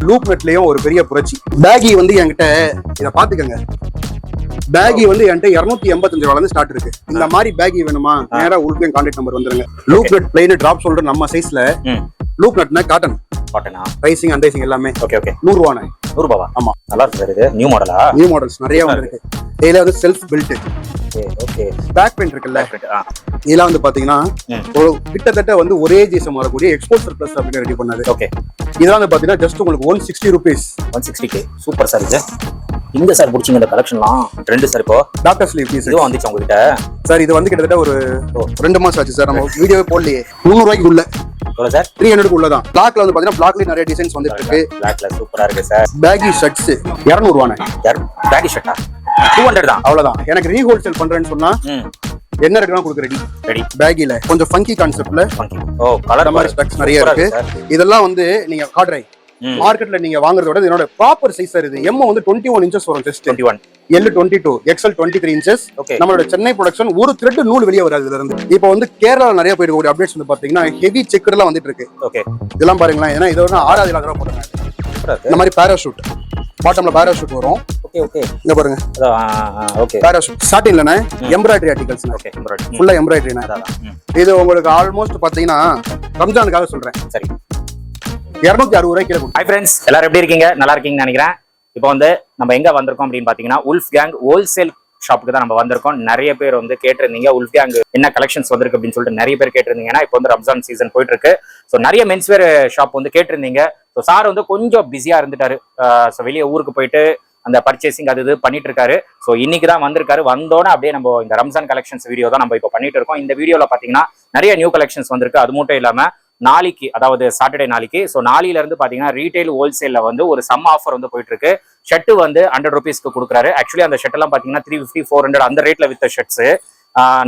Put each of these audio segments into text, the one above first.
Loop நெட்லயும் ஒரு பெரிய புரட்சி. பேகி வந்து என்கிட்ட இதை பாத்துக்கங்க. பேகி வந்து என்கிட்ட 285 ரூபாயில ஸ்டார்ட் இருக்கு. இந்த மாதிரி பேகி வேணுமா, நேரா உள்பேன் கான்டாக்ட் நம்பர் வந்துருங்க. Loop knit plain drop shoulder நம்ம சைஸ்ல. லூப் நெட்னா காட்டன் ரைசிங் அண்ட் ரைசிங் எல்லாமே. ஓகே ஓகே 100 ரூபாய். 100 ரூபாவா? ஆமா, நல்லா இருக்கு சார். இது நியூ மாடலா? நியூ மாடல்ஸ் நிறைய இருக்கு. இதுல வந்து self built. Okay back paint இருக்குல்ல, இதெல்லாம் வந்து பாத்தீங்கன்னா கிட்டத்தட்ட வந்து ஒரே ஜிஎஸ்எம் வரக்கூடிய எக்ஸ்போர்ட் சர்ப்ளஸ் அப்படின்னு ரெடி பண்ணது. ஓகே, இதெல்லாம் வந்து பாத்தீங்கன்னா ஜஸ்ட் உங்களுக்கு 160 ரூபீஸ். 160K. Super sir. இது இந்த சார் பிடிச்சிங்க இந்த கலெக்ஷன்லாம் ட்ரெண்ட் சார். இப்போ டாக்டர் ஸ்லீவ் பீஸ் இதுவும் வந்துச்சு உங்ககிட்ட சார். இது வந்து கிட்டத்தட்ட ஒரு 2 மாசம் ஆச்சு சார். நம்ம வீடியோவே போடலையே. 300 ரூபாய்க்கு உள்ள சார். 300 உள்ளதான். பிளாக்ல வந்து பாத்தீங்கன்னா பிளாக்ல நிறைய டிசைன்ஸ் வந்துட்டு இருக்கு. பிளாக்ல சூப்பரா இருக்கு சார். பேகி ஷர்ட்ஸ் 200 ரூபாய். பேகி ஷர்ட்டா 200 தான். அவ்வளவுதான். எனக்கு ரீஹோல்சேல் பண்றேன்னு சொன்னா என்ன இருக்குன்னா கொடுக்க ரெடி. பேகில கொஞ்சம் ஃபங்கி கான்செப்ட்ல கலர் மாதிரி ஸ்டக்ஸ் நிறைய இருக்கு. இதெல்லாம் வந்து நீங்க காட்ரை மார்க்கெட்ல நீங்க வாங்குறத விட இதோட ப்ராப்பர் சைஸ் சார். இது எம் வந்து 21 இன்ச்சஸ் வரும். Just 21, L 22, XL 23 inches. நம்மளோட சென்னை ப்ரொடக்ஷன். ஒரு த்ரெட் நூல் வெளியே வராது இதுல இருந்து. இப்போ வந்து கேரளால நிறைய போயிட்டு ஒரு அப்டேட்ஸ் வந்து பாத்தீங்கன்னா ஹெவி செக்கர் எல்லாம் வந்துட்டு இருக்கு. ஓகே, இதெல்லாம் பாருங்களேன். ஏன்னா இது வந்து 6,000 ரூபாய் போடுறாங்க. இந்த மாதிரி பேராஷூட் பாட்டம்ல பேராஷூட் வரும். ஓகே ஓகே, இங்க பாருங்க. ஓகே, பேராஷூட் ஸ்டார்டிங்லனே எம்ப்ராய்டரி ஆர்டிகல்ஸ். ஓகே, எம்ப்ராய்டரி ஃபுல்லா எம்ப்ராய்டரினா. இது உங்களுக்கு ஆல்மோஸ்ட் பாத்தீங்கன்னா ரம்ஜானுக்காக சொல்றேன். சரி, 260 ரூபாய்க்கு கிலோ. ஹாய் ஃப்ரெண்ட்ஸ், எல்லாரும் எப்படி இருக்கீங்க? நல்லா இருக்கீங்கன்னு நினைக்கிறேன். இப்போ வந்து நம்ம எங்க வந்திருக்கோம் அப்படின்னு பாத்தீங்கன்னா உல்ஃப் கேங் ஹோல்சேல் ஷாப்புக்கு தான் நம்ம வந்திருக்கோம். நிறைய பேர் வந்து கேட்டிருந்தீங்க உல்ஃப் கேங் என்ன கலெக்ஷன்ஸ் வந்திருக்கு அப்படின்னு சொல்லிட்டு நிறைய பேர் கேட்டிருந்தீங்க. ஏன்னா இப்போ வந்து ரம்ஜான் சீசன் போயிட்டு இருக்கு. ஸோ நிறைய மென்ஸ்வேர் ஷாப் வந்து கேட்டிருந்தீங்க. ஸோ சார் வந்து கொஞ்சம் பிஸியா இருந்துட்டாரு. ஸோ வெளியே ஊருக்கு போயிட்டு அந்த பர்ச்சேசிங் அது இது பண்ணிட்டு இருக்காரு. ஸோ இன்னைக்கு தான் வந்திருக்காரு. வந்தோன்னே அப்படியே நம்ம இந்த ரம்ஜான் கலெக்ஷன்ஸ் வீடியோ தான் நம்ம இப்போ பண்ணிட்டு இருக்கோம். இந்த வீடியோல பாத்தீங்கன்னா நிறைய நியூ கலெக்ஷன்ஸ் வந்திருக்கு. அது மட்டும் இல்லாம நாளைக்கு, அதாவது சாட்டர்டே நாளைக்கு, ஸோ நாளையில இருந்து பாத்தீங்கன்னா ரீட்டைல் ஹோல்சேல்ல வந்து ஒரு சம் ஆஃபர் வந்து போயிட்டு இருக்கு. ஷர்ட் வந்து 100 ரூபீஸ்க்கு கொடுக்குறாரு. ஆக்சுவலி அந்த ஷர்ட் எல்லாம் பாத்தீங்கன்னா 350, 400 அந்த ரேட்ல வித்த ஷர்ட்ஸ்.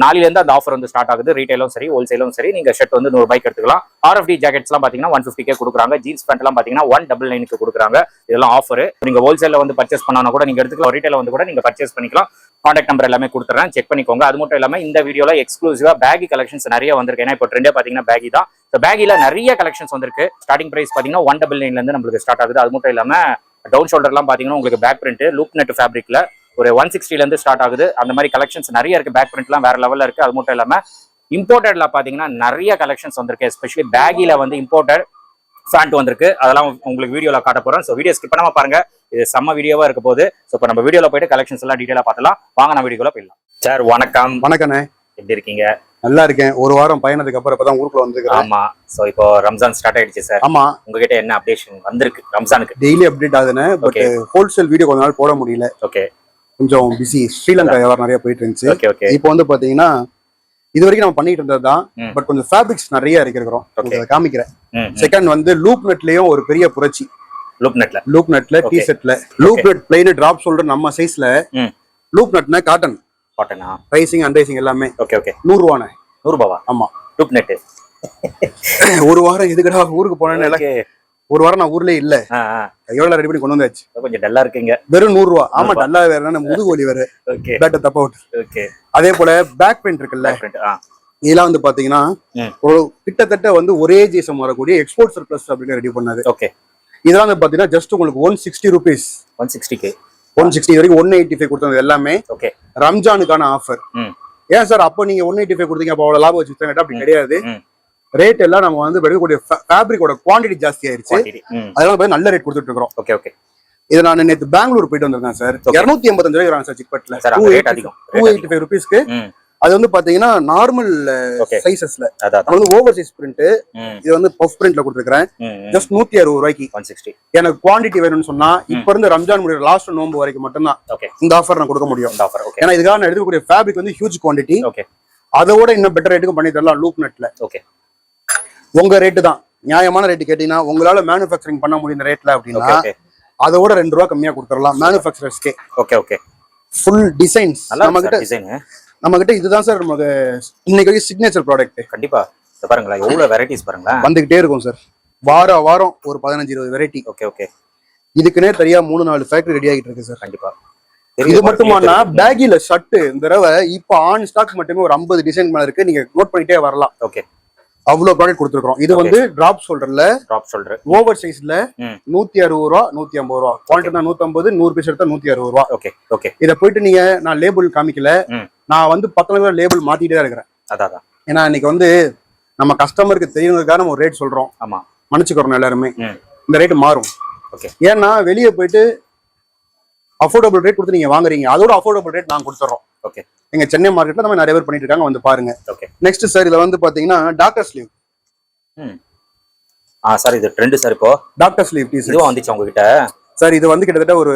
நாளையில இருந்து அந்த ஆஃபர் வந்து ஸ்டார்ட் ஆகுது. ரீட்டைலும் சரி ஹோல்சேலும் சரி. நீங்க ஷர்ட் வந்து 100 ரூபாய்க்கு எடுத்துக்கலாம். RFD ஜாக்கெட்ஸ் எல்லாம் பாத்தீங்கன்னா 150K கொடுக்குறாங்க. ஜீன்ஸ் பேண்ட் எல்லாம் பாத்தீங்கன்னா 199க்கு கொடுக்குறாங்க. இதெல்லாம் ஆஃபர். நீங்க ஹோல்சேல்ல வந்து பர்ச்சேஸ் பண்ணா கூட நீங்க எடுத்துக்கலாம். ரீட்டைல வந்து கூட நீங்க பர்ச்சேஸ் பண்ணிக்கலாம். கான்டாக்ட் நம்பர் எல்லாமே கொடுத்துறேன், செக் பண்ணிக்கோங்க. அது மட்டும் இல்லாம இந்த வீடியோல எக்ஸ்க்ளூசிவா பேகி கலெக்ஷன்ஸ் நிறைய வந்திருக்கு. ஏன்னா இப்போ ட்ரெண்டே பாத்தீங்கன்னா பேகி தான். பேகில நிறைய கலெக்ஷன்ஸ் வந்திருக்கு. ஸ்டார்டிங் பிரைஸ் பாத்தீங்கன்னா 199ல இருந்து நம்மளுக்கு ஸ்டார்ட் ஆகுது. அது மட்டும் இல்லாம டவுன் ஷோல்டர் எல்லாம் பாத்தீங்கன்னா உங்களுக்கு பேக் பிரிண்ட் லூப் நெட் ஃபேப்ரிக்ல ஒரு 160ல இருந்து ஸ்டார்ட் ஆகுது. அந்த மாதிரி கலெக்ஷன்ஸ் நிறைய இருக்கு. பேக் பிரிண்ட் எல்லாம் வேற லெவல்ல இருக்கு. அது மட்டும் இல்லாம இம்போர்ட்டட்ல பாத்தீங்கன்னா நிறைய கலெக்ஷன்ஸ் வந்திருக்கு. எஸ்பெஷலி பேகில வந்து இம்போர்ட்டட் ஃபேண்ட் வந்திருக்கு. அதெல்லாம் உங்களுக்கு வீடியோல காட்ட போறேன். ஸோ வீடியோ ஸ்கிப் பண்ணாம பாருங்க. இது செம்ம வீடியோவா இருக்க போகுது. ஸோ இப்போ நம்ம வீடியோல போயிட்டு கலெக்ஷன்ஸ் எல்லாம் டீடைலா பார்க்கலாம். வாங்க நான் வீடியோல போயிடலாம். சார் வணக்கம். வணக்கண்ணே, எப்படி இருக்கீங்க? நல்லா இருக்கேன். ஒரு வாரம் பயணத்துக்கு அப்புறம் இப்பதான் ஊருக்குள்ள வந்துருக்கேன். ஆமா, சோ இப்போ ரம்ஜான் ஸ்டார்ட் ஆயிடுச்சு சார். ஆமா, உங்ககிட்ட என்ன அப்டேஷன் வந்திருக்கு ரம்ஜானுக்கு? டெய்லி அப்டேட் ஆகுதுன்னு. பட் ஹோல்சேல் வீடியோ கொஞ்ச நாள் போட முடியல. ஓகே, கொஞ்சம் பிஸி. ஸ்ரீலங்கா வியாபாரம் நிறைய போயிட்டு இருந்துச்சு. Okay okay. இப்போ வந்து பாத்தீங்கன்னா இது வரைக்கும் நம்ம பண்ணிட்டு இருந்ததுதான். பட் கொஞ்சம் ஃபேப்ரிக்ஸ் நிறைய இருக்கிறோம். காமிக்கிறேன். செகண்ட் வந்து லூப் நெட்லயும் ஒரு பெரிய புரட்சி. லூப் நெட்ல டி ஷர்ட்ல loop knit plain drop shoulder நம்ம சைஸ்ல. லூப் நெட்னா காட்டன் ரைசிங் அண்ட் ரைசிங் எல்லாமே. ஓகே ஓகே 100 ரூபாய். 100 ரூபாவா? ஆமா, லூப் நெட். ஒரு வாரம் எதுக்கடா ஊருக்கு போனேன்னு. ஒரு வாரம் நான் ஊர்லயே இல்ல. எவ்வளவு ரெடி பண்ணி கொண்டு வந்தாச்சு. கொஞ்சம் டல்லா இருக்கீங்க. வெறும் 100 ரூபாய். ஆமா, டல்லா வேற என்ன, முதுகு வலி வேற. பேட்ட தப்ப அவுட். ஓகே, அதே போல பேக் பெயிண்ட் இருக்குல்ல, இதெல்லாம் வந்து பாத்தீங்கன்னா கிட்டத்தட்ட வந்து ஒரே ஜிஎஸ்எம் வரக்கூடிய எக்ஸ்போர்ட் சர்ப்ளஸ் அப்படின்னு ரெடி பண்ணது. ஓகே, இதெல்லாம் வந்து பாத்தீங்கன்னா ஜஸ்ட் உங்களுக்கு 160 ரூபீஸ். 160K. 160 வரைக்கும் 185 கொடுத்தது எல்லாமே. ஓகே, ரம்ஜானுக்கான ஆஃபர். ஏன் சார் அப்போ நீங்க 185 கொடுத்தீங்க, அப்போ அவ்வளவு லாபம் வச்சு அப்படி கிடையாது. ரேட் எல்லாம் நம்ம வந்து எடுக்கக்கூடிய ஃபேப்ரிக்கோட குவான்டிட்டி ஜாஸ்தி ஆயிருச்சு. அதனால நல்ல ரேட் கொடுத்துட்டு இருக்கோம். Okay okay. இதை நான் நேற்று பெங்களூர் போயிட்டு வந்திருக்கேன் சார். 285 ரூபாய் சார் சிக்பட்ல. 285 ரூபீஸ்க்கு. அது வந்து பாத்தீங்கன்னா நார்மல் சைசஸ்ல வந்து ஓவர் சைஸ் பிரிண்ட். இது வந்து பஃப் பிரிண்ட்ல கொடுத்துருக்கேன். ஜஸ்ட் 160 ரூபாய்க்கு. 160. எனக்கு குவான்டிட்டி வேணும்னு சொன்னா இப்ப இருந்து ரம்ஜான் முடிய லாஸ்ட் நோம்பு வரைக்கும் மட்டும்தான் இந்த ஆஃபர் நான் கொடுக்க முடியும். ஏன்னா இதுக்காக நான் எடுக்கக்கூடிய ஃபேப்ரிக் வந்து ஹியூஜ் குவான்டிட்டி. அதோட இன்னும் பெட்டர் ரேட்டுக்கும் பண்ணி தரலாம் லூப் நெட்ல. ஓகே, உங்க ரேட்டு தான் நியாயமான ரேட்டு கேட்டீங்கன்னா உங்களால மேனுஃபேக்சரிங் பண்ண முடியும் ரேட்ல அப்படின்னா அதோட 2 ரூபாய் கம்மியா கொடுத்துடலாம் மேனுஃபேக்சரர்ஸ்க்கே. Okay okay. ஃபுல் டிசைன்ஸ் நம்ம கிட்ட இதுதான் சார் நமக்கு இன்னைக்கு சிக்னேச்சர் ப்ராடக்ட். கண்டிப்பா பாருங்களா, எவ்வளவு வெரைட்டிஸ் பாருங்களா வந்துகிட்டே இருக்கும் சார். வாரம் ஒரு 15-20 வெரைட்டி. Okay okay. இதுக்குன்னே தெரியா 3-4 ஃபேக்டரி ரெடி ஆகிட்டு இருக்கு சார். கண்டிப்பா. இது மட்டுமானா பேகில ஷர்ட் இந்த தடவை இப்ப ஆன் ஸ்டாக் மட்டுமே ஒரு 50 டிசைன் மேல இருக்கு. நீங்க நோட் பண்ணிட்டே வரலாம். ஓகே, அவ்வளவு ப்ராடக்ட் கொடுத்துருக்கோம். இது வந்து டிராப் ஷோல்டர்ல ஓவர் சைஸ்ல 160 ரூபா 150 ரூபா குவாலிட்டி தான். 150 100 பீஸ் எடுத்தா 160 ரூபா. Okay okay. இதை போயிட்டு நீங்க நான் லேபிள் காமிக்கல, நான் வந்து 10 லேபிள் மாத்திட்டே தான் இருக்கிறேன். அதான் ஏன்னா இன்னைக்கு வந்து நம்ம கஸ்டமருக்கு தெரியறதுக்காக நம்ம ஒரு ரேட் சொல்றோம். ஆமா, மன்னிச்சுக்கிறோம் எல்லாருமே. இந்த ரேட் மாறும். ஓகே. ஏன்னா வெளியே போயிட்டு அஃபோர்டபுள் ரேட் கொடுத்து நீங்க வாங்குறீங்க, அதோட அஃபோர்டபுள் ரேட் நாங்க கொடுத்துறோம். ஓகே. எங்க சென்னை மார்க்கெட்ல நம்ம நிறைய பேர் பண்ணிட்டு இருக்காங்க, வந்து பாருங்க. ஓகே. நெக்ஸ்ட் சார் இதுல வந்து பாத்தீங்கன்னா டாக்டர் ஸ்லீவ். சார் இது ட்ரெண்ட் சார். இப்போ டாக்டர் ஸ்லீவ் டீ இதுவும் வந்துச்சு உங்ககிட்ட சார்? இது வந்து கிட்டத்தட்ட ஒரு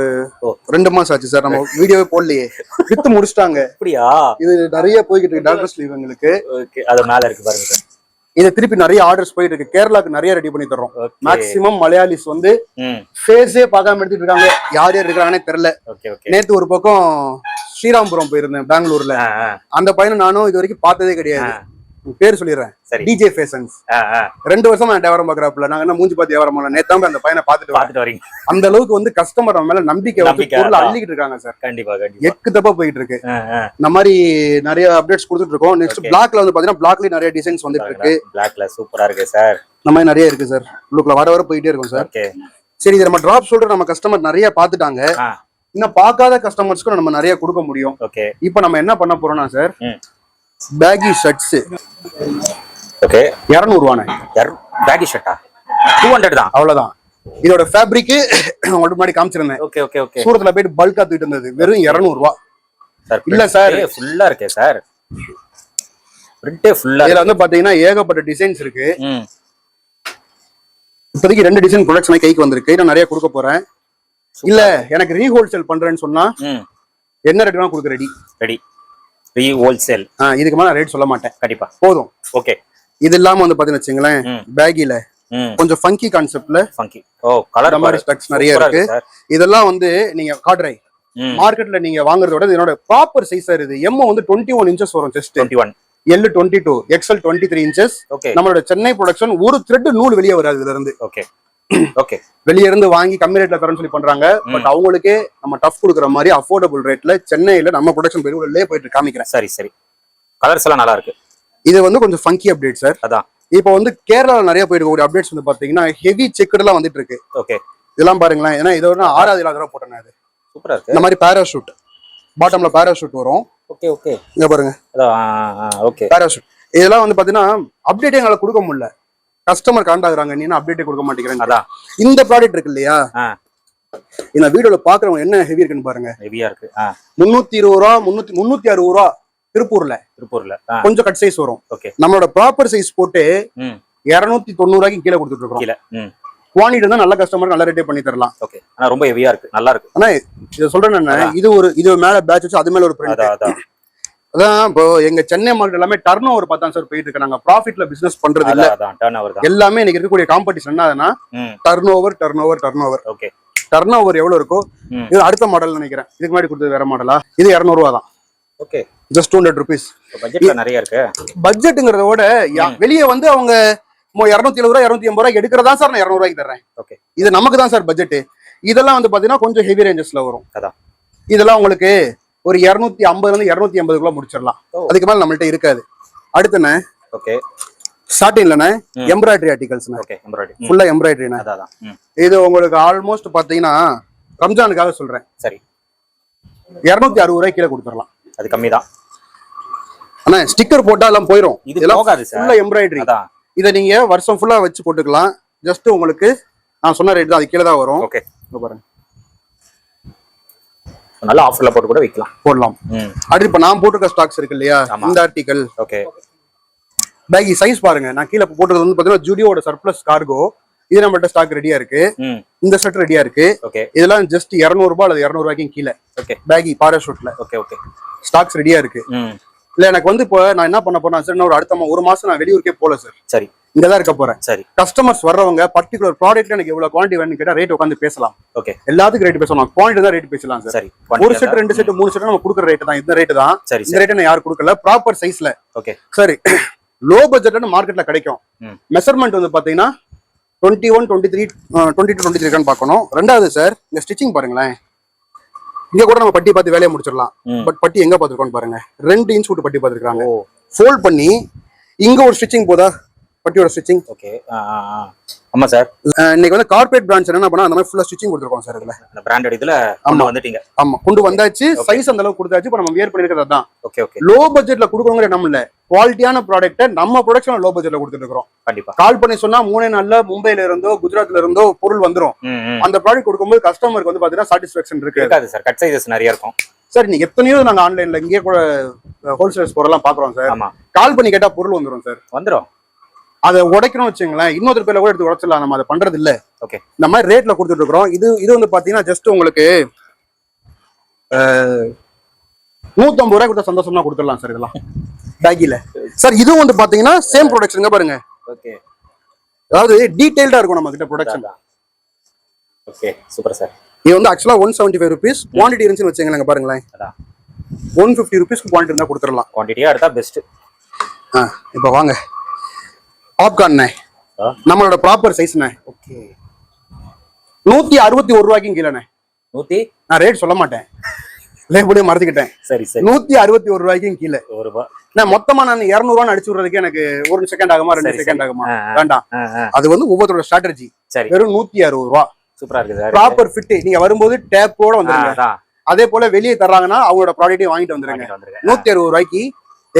2 மாசம் ஆச்சு சார், நம்ம வீடியோவே போடலையே, வித்து முடிச்சிட்டாங்க. அப்படியா? இது நிறைய போய்கிட்டு இருக்கு டாக்டர் ஸ்லீவ் எங்களுக்கு. ஓகே, அது மேல இருக்கு பாருங்க சார். இதை திருப்பி நிறைய ஆர்டர்ஸ் போயிட்டு இருக்கு. கேரளாக்கு நிறைய ரெடி பண்ணி தர்றோம். மேக்சிமம் மலையாளிஸ் வந்து ஃபேஸே பார்க்காம எடுத்துட்டு இருக்காங்க, யார் யார் இருக்காங்கன்னே தெரியல. நேத்து ஒரு பக்கம் ஸ்ரீராம்புரம் போயிருந்தேன் பெங்களூர்ல. அந்த பையனை நானும் இது வரைக்கும் பார்த்ததே கிடையாது. பேர் சொல்லிடுறேன், டிஜே ஃபேஷன்ஸ். 2 வருஷமா வியாபாரம் பாக்குறாப்புல. நாங்க என்ன மூஞ்சி பார்த்து வியாபாரம் பண்ணல, நேத்தாம அந்த பையனை பார்த்துட்டு வரீங்க. அந்த அளவுக்கு வந்து கஸ்டமர் நம்ம மேல நம்பிக்கை பொருள் அள்ளிக்கிட்டு இருக்காங்க சார். கண்டிப்பா எக்கு தப்பா போயிட்டு இருக்கு. இந்த மாதிரி நிறைய அப்டேட்ஸ் கொடுத்துட்டு இருக்கோம். நெக்ஸ்ட் பிளாக்ல வந்து பாத்தீங்கன்னா பிளாக்லயே நிறைய டிசைன்ஸ் வந்துட்டு இருக்கு. பிளாக்ல சூப்பரா இருக்கு சார். இந்த மாதிரி நிறைய இருக்கு சார். உள்ளுக்குள்ள வர போயிட்டே இருக்கும் சார். சரி, இது நம்ம டிராப் ஷோல்டர் நம்ம கஸ்டமர் நிறைய பாத்துட்டாங்க. இன்னும் பார்க்காத கஸ்டமர்ஸ்க்கு நம்ம நிறைய கொடுக்க முடியும். இப்போ நம்ம என்ன பண்ண போறோம்னா சார், பேகி ஷர்ட்ஸ். ஓகே, 200 ரூபானே. பேகி ஷர்ட்டா 200 தான், அவ்வளவுதான். இதோட ஃபேப்ரிக் உங்களுக்கு முன்னாடி காமிச்சிருந்தேன். Okay okay okay. சூரத்ல போயிட்டு பல்கா தூக்கிட்டு இருந்தது, வெறும் 200 ரூபா. இல்ல சார், ஃபுல்லா இருக்கே சார். பிரிண்டே ஃபுல்லா. இதுல வந்து பாத்தீங்கன்னா ஏகப்பட்ட டிசைன்ஸ் இருக்கு. இப்போதைக்கு 2 டிசைன் ப்ரொடக்ஷன் கைக்கு வந்திருக்கு. நான் நிறைய கொடுக்க போறேன். இல்ல எனக்கு ரீஹோல்சேல் பண்றேன்னு சொன்னா என்ன ரேட் வேணா கொடுக்க ரெடி. ரீஹோல்சேல். இதுக்கு மேல ரேட் சொல்ல மாட்டேன், கண்டிப்பா போதும். ஓகே. இது இல்லாம வந்து பாத்தீங்கன்னா வச்சுங்களேன், பேகில கொஞ்சம் ஃபங்கி கான்செப்ட்ல ஃபங்கி கலர் மாதிரி ஸ்டக்ஸ் நிறைய இருக்கு. இதெல்லாம் வந்து நீங்க காட்ரை மார்க்கெட்ல நீங்க வாங்குறத விட இதனோட ப்ராப்பர் சைஸ் சார். இது எம் வந்து 21 இன்ச்சஸ் வரும். Just 21, L 22, XL 23 inches. நம்மளோட சென்னை ப்ரொடக்ஷன். ஒரு த்ரெட் நூல் வெளியே வராது இதுல இருந்து. Okay okay. வெளிய இருந்து வாங்கி கம்மி ரேட்ல தரேன்னு சொல்லி பண்றாங்க. பட் அவங்களுக்கே நம்ம டஃப் கொடுக்குற மாதிரி அஃபோர்டபுள் ரேட்ல சென்னையில நம்ம ப்ரொடக்ஷன் பெருவுள்ளே போயிட்டு காமிக்கிறேன். சரி சரி. கலர்ஸ் எல்லாம் நல்லா இருக்கு. இது வந்து கொஞ்சம் ஃபங்கி அப்டேட் சார். அதான் இப்போ வந்து கேரளால நிறைய போயிட்டு இருக்கக்கூடிய அப்டேட்ஸ் வந்து பாத்தீங்கன்னா ஹெவி செக்குடுலாம் வந்துட்டு இருக்கு. ஓகே. இதெல்லாம் பாருங்களேன். ஏன்னா இது ஒரு 6,000 ரூபா போட்டேன். அது சூப்பரா இருக்கு. இந்த மாதிரி பாராஷூட் பாட்டம்ல பாராஷூட் வரும். Okay okay. இங்க பாருங்க. Okay, parachute. இதெல்லாம் வந்து பாத்தீங்கன்னா அப்டேட் எங்களை கொடுக்க முடியல. கஸ்டமர் காண்டாகுறாங்க, நீ அப்டேட்டே கொடுக்க மாட்டேங்கிறேன். அதான் இந்த ப்ராடக்ட் இருக்கு இல்லையா, இந்த வீடியோல பாக்குறவங்க என்ன ஹெவி இருக்குன்னு பாருங்க. ஹெவியா இருக்கு. 320 ரூபா 360 ரூபா. திருப்பூர்ல கொஞ்சம் கட் சைஸ் வரும். நம்மளோட ப்ராப்பர் சைஸ் போட்டு 290 ரூபாய்க்கு கீழே கொடுத்துட்டு இருக்கோம். குவாலிட்டி தான் நல்ல கஸ்டமர் நல்ல ரேட்டே பண்ணி தரலாம். ஓகே. ஆனா ரொம்ப ஹெவியா இருக்கு, நல்லா இருக்கு. ஆனா இத சொல்றேன் நான், இது மேல பேட்ச் வச்சு அது மேல ஒரு பிரிண்ட். அதான் இப்போ எங்க சென்னை மார்க்கெட் எல்லாமே டர்ன் ஓவர் பார்த்தா சார் போயிட்டு இருக்கு. நாங்க ப்ராஃபிட்ல பிசினஸ் பண்றது இல்ல. எல்லாமே இன்னைக்கு இருக்கக்கூடிய காம்படிஷன் என்னதுன்னா turn over. Okay. Turn over எவ்வளவு இருக்கோ இது அடுத்த மாடல் நினைக்கிறேன். இதுக்கு முன்னாடி கொடுத்தது வேற மாடலா. இது 200 ரூபா தான். ஓகே. Just 200 rupees. பட்ஜெட்ல நிறைய இருக்கு. பட்ஜெட்ங்கறத விட வெளியே வந்து அவங்க 270 ரூபா 280 ரூபாய்க்கு எடுக்கிறதா சார் நான் 200 ரூபாய்க்கு தர்றேன். ஓகே. இது நமக்கு தான் சார் பட்ஜெட். இதெல்லாம் வந்து பாத்தீங்கன்னா கொஞ்சம் ஹெவி ரேஞ்சஸ்ல வரும். அதான் இதெல்லாம் உங்களுக்கு ஒரு 250 இருந்து 280 முடிச்சிடலாம். அதுக்கு மேல நம்மள்ட்ட இருக்காது. அடுத்துண்ணே, ஓகே, சாட்டின்லண்ணே எம்ப்ராய்டரி ஆர்டிகல்ஸ்ண்ணே. ஓகே, எம்ப்ராய்டரி ஃபுல்லா எம்ப்ராய்டரிண்ணே. இது உங்களுக்கு ஆல்மோஸ்ட் பாத்தீங்கன்னா ரம்ஜானுக்காக சொல்றேன். சரி, 260 ரூபாய் கீழே கொடுத்துடலாம். அது கம்மி தான். ஆனா ஸ்டிக்கர் போட்டா எல்லாம் போயிடும். இதெல்லாம் ஃபுல்லா எம்ப்ராய்டரி. இதை நீங்க வருஷம் ஃபுல்லா வச்சு போட்டுக்கலாம். ஜஸ்ட் உங்களுக்கு நான் சொன்ன ரேட் தான், அது கீழே தான் வரும். ஓகே, பாருங்க. நல்ல ஆஃபர்ல போட்டு கூட வைக்கலாம், போடலாம். அடுத்து இப்ப நான் போட்டுக்க ஸ்டாக்ஸ் இருக்கு இல்லையா, இந்த ஆர்டிகல். ஓகே. பேகி சைஸ் பாருங்க. நான் கீழே போட்டுறது வந்து பாத்தீங்கன்னா ஜூடியோட சர்ப்ளஸ் கார்கோ. இது நம்மள்ட்ட ஸ்டாக் ரெடியா இருக்கு. இந்த செட் ரெடியா இருக்கு. ஓகே. இதெல்லாம் ஜஸ்ட் 200 ரூபாய் அல்லது 200 ரூபாய்க்கு கீழே. ஓகே. பேகி பாராஷூட்ல. Okay okay. ஸ்டாக்ஸ் ரெடியா இருக்கு. இல்ல எனக்கு வந்து இப்போ நான் என்ன பண்ண போறேன் சார், ஒரு அடுத்த 1 மாசம் நான் வெளியூருக்கே போல சார். சரி, இங்கதான் இருக்க போறேன். சரி. கஸ்டமர்ஸ் வர்றவங்க பர்டிகுலர் ப்ராடக்ட்ல எனக்கு எவ்வளவு குவான்டிட்டி வேணும்னு கேட்டா ரேட் உட்காந்து பேசலாம். ஓகே. எல்லாத்துக்கும் ரேட் பேசலாம், குவான்டிட்டி தான் ரேட் பேசலாம் சார். சரி. ஒரு செட் 2 செட் 3 செட் நம்ம கொடுக்குற ரேட் தான், இந்த ரேட் தான். சரி. இந்த ரேட் நான் யாரும் கொடுக்கல, ப்ராப்பர் சைஸ்ல. ஓகே. சரி. லோ பட்ஜெட்ல மார்க்கெட்ல கிடைக்கும். மெஷர்மெண்ட் வந்து பாத்தீங்கன்னா 21, 23, 22, 23 பார்க்கணும். ரெண்டாவது சார், இந்த ஸ்டிச்சிங் பாருங்களேன். இங்க கூட நம்ம பட்டி பார்த்து வேலையை முடிச்சிடலாம். பட் பட்டி எங்க பாத்துருக்கோம்னு பாருங்க. 2 இன்ச் விட்டு பட்டி பார்த்துருக்காங்க. ஃபோல்ட் பண்ணி இங்க ஒரு ஸ்டிச்சிங் போதா, பட்டியோட ஸ்டிச்சிங். ஓகே. ஆமா சார். இன்னைக்கு வந்து கார்பரேட் பிரான்ச் என்ன பண்ணா அந்த மாதிரி ஃபுல்லா ஸ்டிச்சிங் கொடுத்துருக்கோம் சார். இதுல அந்த பிராண்டட் இதுல கொண்டு வந்துட்டீங்க. ஆமா கொண்டு வந்தாச்சு. சைஸ் அந்த அளவுக்கு கொடுத்தாச்சு. இப்போ நம்ம வியர் பண்ணிருக்கிறது அதான். Okay okay. லோ பட்ஜெட்ல கொடுக்கறவங்க நம்ம இல்ல, குவாலிட்டியான ப்ராடக்ட்டை நம்ம ப்ரொடக்ஷன் லோ பட்ஜெட்ல கொடுத்துட்டு இருக்கோம். கண்டிப்பா. கால் பண்ணி சொன்னா 3 நாள்ல மும்பைல இருந்தோ குஜராத்ல இருந்தோ பொருள் வந்துரும். அந்த ப்ராடக்ட் கொடுக்கும்போது கஸ்டமருக்கு வந்து பாத்தீங்கன்னா சாட்டிஸ்ஃபேக்ஷன் இருக்காது சார். கட் சைஸஸ் நிறைய இருக்கும் சார். நீங்க எத்தனையோ நாங்க ஆன்லைன்ல இங்கே கூட ஹோல்சேல்ஸ் பொருள்லாம் பாக்குறோம் சார். ஆமா. கால் பண்ணி கேட்டா பொருள் வந்துரும் சார். வந்துரும். அதை உடைக்கணும் வச்சுங்களேன், இன்னொரு பேர்ல கூட எடுத்து உடைச்சிடலாம். நம்ம அதை பண்றது இல்ல. ஓகே. இந்த மாதிரி ரேட்ல கொடுத்துட்டு இருக்கிறோம். இது வந்து பாத்தீங்கன்னா ஜஸ்ட் உங்களுக்கு 150 ரூபாய் கொடுத்த சந்தோஷமா கொடுத்துடலாம் சார். இதெல்லாம் பேக்கில சார். இதுவும் வந்து பாத்தீங்கன்னா சேம் ப்ரொடக்ஷன் பாருங்க. ஓகே. அதாவது டீடைல்டா இருக்கும் நம்ம கிட்ட ப்ரொடக்ஷன். Okay super sir. இது வந்து ஆக்சுவலா 175 rupees குவான்டிட்டி இருந்துச்சுன்னு வச்சுங்களேன். பாருங்களேன் 150 rupees குவான்டிட்டி இருந்தா கொடுத்துடலாம். குவான்டிட்டியா எடுத்தா பெஸ்ட். இப்போ வாங்க பாப்கார்ன் நம்மளோட ப்ராப்பர் சைஸ்ண்ணே. ஓகே. 161 ரூபாய்க்கும் கீழே. 100 நான் ரேட் சொல்ல மாட்டேன், லேபிளே மறந்துக்கிட்டேன். சரி சரி. 161 ரூபாய்க்கும் கீழே. ரூபாய் நான் மொத்தமா நான் 200 ரூபாய் அடிச்சு விடுறதுக்கு எனக்கு 1 செகண்ட் ஆகுமா 2 செகண்ட் ஆகுமா? வேண்டாம். அது வந்து ஒவ்வொருத்தரோட ஸ்ட்ராட்டஜி. வெறும் 160 ரூபாய். சூப்பரா இருக்குது. Proper fit. நீங்க வரும்போது டேப்போட வந்துருங்க. அதே போல வெளியே தர்றாங்கன்னா அவங்களோட ப்ராடக்ட்டையும் வாங்கிட்டு வந்துருங்க. 160 ரூபாய்க்கு.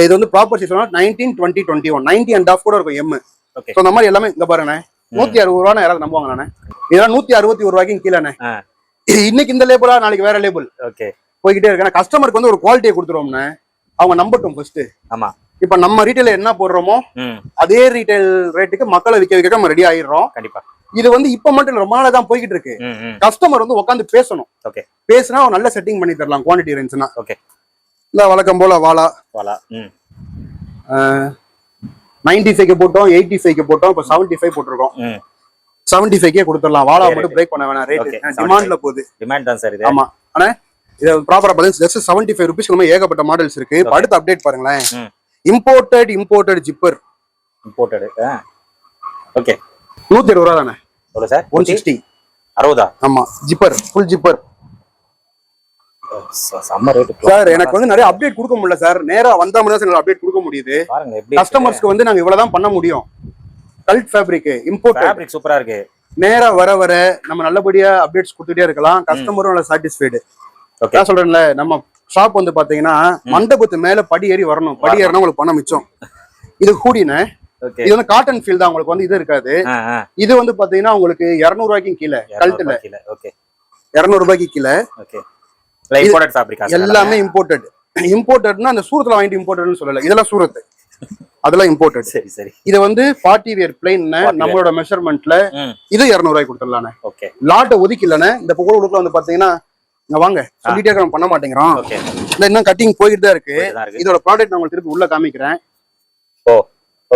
இது வந்து ப்ராப்பர் சைஸ் 19, 20, 21, 90 and half கூட இருக்கும் எம். ஸோ அந்த மாதிரி எல்லாமே இங்க பாருங்க. 160 ரூபா யாராவது நம்புவாங்க நானே? இதெல்லாம் 161 ரூபாய்க்கும் கீழே. இன்னைக்கு இந்த லேபிளா, நாளைக்கு வேற லேபிள். ஓகே. போய்கிட்டே இருக்கேன். கஸ்டமருக்கு வந்து ஒரு குவாலிட்டியை கொடுத்துருவோம்னு அவங்க நம்பட்டும் ஃபர்ஸ்ட். ஆமா. இப்ப நம்ம ரீட்டைல என்ன போடுறோமோ அதே ரீட்டைல் ரேட்டுக்கு மக்களை விற்க நம்ம ரெடி ஆயிடுறோம். கண்டிப்பா. இது வந்து இப்ப மட்டும் ரொம்ப நாளா தான் போய்கிட்டு இருக்கு. கஸ்டமர் வந்து உட்காந்து பேசணும். ஓகே. பேசினா ஒரு நல்ல செட்டிங் பண்ணி தரலாம் குவான்டிட்டி இருந்துச்சுன்னா. ஓகே. இந்த வழக்கம் போல வாலா 95க்கு போட்டோம், 85க்கு போட்டோம், இப்போ 75 போட்டிருக்கோம். 75க்கே கொடுத்துடலாம். வாலா மட்டும் பிரேக் பண்ண வேணாம். ரேட் டிமாண்ட்ல போகுது. டிமாண்ட் தான் சார் இது. ஆமா. ஆனா இது ப்ராப்பரா பாத்தீங்கன்னா ஜஸ்ட் 75 rupees ஏகப்பட்ட மாடல்ஸ் இருக்கு. அடுத்து அப்டேட் பாருங்களேன். Imported zipper. இம்போர்ட்டட். ஓகே. 120 ரூபா தானே? எவ்வளவு சார்? 160. 60. ஆமா. Zipper, full zipper. சார் எனக்கு வந்து நிறைய அப்டேட் கொடுக்க முடியல சார். நேரா வந்தா மட்டும் அப்டேட் கொடுக்க முடியுது. கஸ்டமர்ஸ்க்கு வந்து நாங்க இவ்வளவுதான் பண்ண முடியும். கல்ட் ஃபேப்ரிக், இம்போர்ட் ஃபேப்ரிக் சூப்பரா இருக்கு. நேரா வர நம்ம நல்லபடியா அப்டேட்ஸ் கொடுத்துட்டே இருக்கலாம். கஸ்டமரும் நல்லா சாட்டிஸ்ஃபைடு. நான் சொல்றேன்ல, நம்ம ஷாப் வந்து பாத்தீங்கன்னா மண்டபத்து மேல படி ஏறி வரணும். படி ஏறினா உங்களுக்கு பணம் மிச்சம். இது ஹூடினே. இது வந்து காட்டன் ஃபீல் தான். உங்களுக்கு வந்து இது இருக்காது. இது வந்து பாத்தீங்கன்னா உங்களுக்கு 200 ரூபாய்க்கும் கீழே. கல்ட்ல 200 ரூபாய்க்கு கீழே. எல்லாமே இம்போர்ட்டட். இம்போர்ட்டட்னா அந்த சூரத்துல வாங்கிட்டு இம்போர்ட்டட்னு சொல்லல. இதெல்லாம் சூரத், அதெல்லாம் இம்போர்ட்டட். சரி சரி. இது வந்து பார்ட்டி வேர் பிளைன் நம்மளோட மெஷர்மெண்ட்ல இது 200 ரூபாய்க்கு கொடுத்துடலானே. ஓகே. லாட்டை ஒதுக்கல. இந்த புகழுக்குள்ள வந்து பாத்தீங்கன்னா இங்க வாங்க சொல்லிட்டே இருக்க பண்ண மாட்டேங்கிறோம். இந்த இன்னும் கட்டிங் போயிட்டு தான் இருக்கு. இதோட ப்ராடக்ட் நான் உங்களுக்கு திருப்பி உள்ள காமிக்கிறேன். ஓ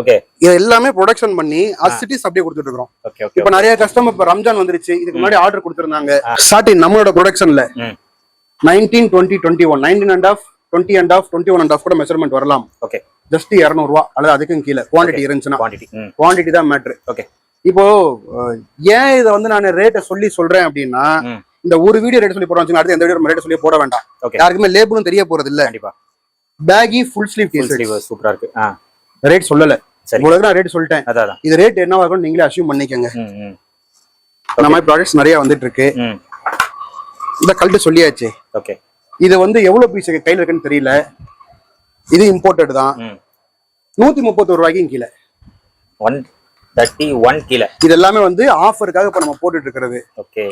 ஓகே. இது எல்லாமே ப்ரொடக்ஷன் பண்ணி அசிட்டிஸ் அப்படியே கொடுத்துட்டு இருக்கோம். இப்ப நிறைய கஸ்டமர் இப்ப ரம்ஜான் வந்துருச்சு. இதுக்கு முன்னாடி ஆர்டர் கொடுத்திருந்தாங்க. ஸ்டார்டிங் நம்மளோட ப்ரொடக்ஷன்ல 19, 20, 21, 19 and half, 20 and half, 21 and half கூட மெஷர்மெண்ட் வரலாம். ஓகே. ஜஸ்ட் 200 ரூபா அல்லது அதுக்கும் கீழே குவான்டிட்டி இருந்துச்சுன்னா. குவான்டிட்டி தான் மேட்ரு. ஓகே. இப்போ ஏன் இதை வந்து நான் ரேட்டை சொல்றேன் அப்படின்னா, இந்த ஒரு வீடியோ ரேட் சொல்லி போடுறோம். அடுத்து எந்த வீடியோ ரேட் சொல்லி போட வேண்டாம். யாருக்குமே லேபிளும் தெரிய போறது இல்ல. பேகி ஃபுல் ஸ்லீவ் டி-ஷர்ட் சூப்பரா இருக்கு. ரேட் சொல்லல. உங்களுக்கு நான் ரேட் சொல்லிட்டேன். இது ரேட் என்னவா இருக்கும்னு நீங்களே அஸ்யூம் பண்ணிக்கங்க. அந்த மாதிரி ப்ராடக்ட்ஸ் நிறைய வந்துட்டு இருக்கு. இந்த கல்ட்டு சொல்லியாச்சு. ஓகே. இது வந்து எவ்வளவு பீஸ் கையில இருக்குன்னு தெரியல. இது இம்போர்ட்டட் தான். 131 ரூபாய்க்கும் கீழே. 131 கீழே. இது எல்லாமே வந்து ஆஃபருக்காக இப்ப நம்ம போட்டுட்டு இருக்கிறது. ஓகே.